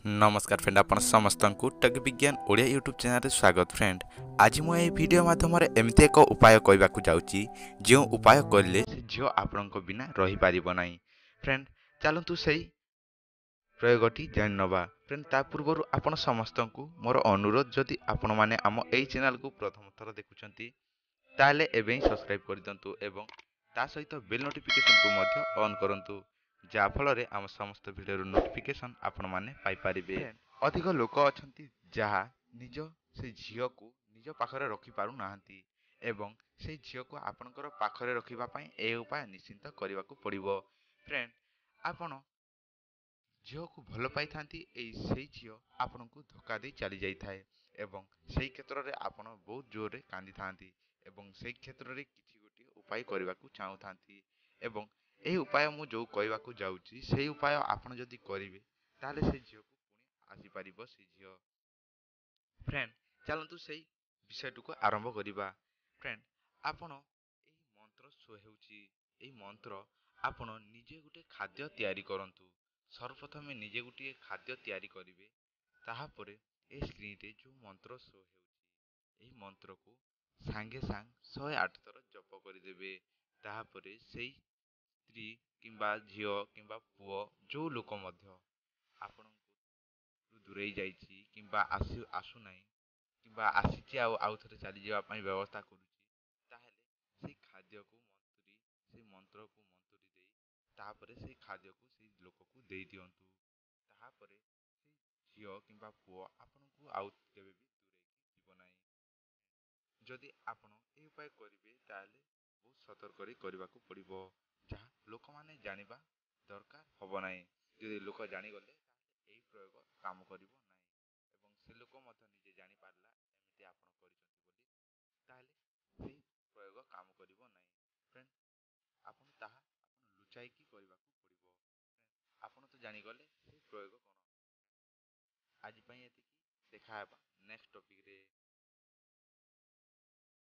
नमस्कार फ्रेंड आपण समस्त को टेक विज्ञान ओडिया यूट्यूब चैनल स्वागत फ्रेंड। आज मु ए वीडियो माध्यम एमती एक उपाय कहवाक जाऊँगी जो उपाय कले से झील आपण बिना रही पारिब नहीं। फ्रेंड चलतु से प्रयोगटी जान नवा। फ्रेंड ता पूर्व आपण समस्त को मोर अनुरोध जदि आपण मैंने आम यही चैनल को प्रथम थर देखुं ताले एवं सब्सक्राइब कर दिंतु एवं ता सहित बेल नोटिफिकेशन को मध्य ऑन करंतु जाफल आम समस्त भिडियो नोटिफिकेशन आपण मैंने पाइपारे। अधिक लोक अच्छा जहाँ निज से झील को निज पाखरे रखि पारु नाहंती एवं से झील को आपणकर पाखरे रखिबापई ए उपाय निश्चिंत करने को पड़िबो। फ्रेंड आपण झील को भल पाई से झील आपण को धोखा दे चली जाए एवं से क्षेत्र में आपण बहुत जोर रे कांदी थांती एवं से क्षेत्र में किसी गोटे उपाय करने को चाहूँगी एवं यही उपाय मु जो कहवाक जाऊँगी से उपाय आपण जदि करेंगे ताले से झील को पुणी आसीपार से झील। फ्रेंड चलतु से विषय को आरंभ करवा। फ्रेंड आपण मंत्र यही मंत्र आपण निजे गोटे खाद्य तैयारी करंतु। सर्वप्रथम निजे गोटे खाद्य तैयारी करेंगे तापर ए स्क्रीन रे जो मंत्र शो हो मंत्र को सांगे सांग 108 थर जप करदे। तापर से स्त्री किंबा झील किंबा पुओ जो लोक आपण दूरे जाइए किंबा आसुना किंबा आसी आउ थे चली जावाई व्यवस्था करुँचे से खाद्य को मंत्री से मंत्र को मंत्री दे तापर से खाद्य को से लोक को दे दिंतु। तापर से झील किंबा पुओ आपण को आउ केबे भी दूरे जीव ना। जदि आपण ए उपाय करेंगे ताले बहुत सतर्क करने को पड़ो जहाँ लोक मैंने जाना दरकार हम ना। जदि लोक जानीगले यही प्रयोग काम कर से लोक निजे जानी पारला एमती आपण कर प्रयोग काम करिवो नाही। फ्रेंड आपण ताहा आपण लुचाई की करबा को पड़िबो। आपण तो जानी गले से प्रयोग कोन। आज पई एति देखा हेबा नेक्स्ट टॉपिक रे।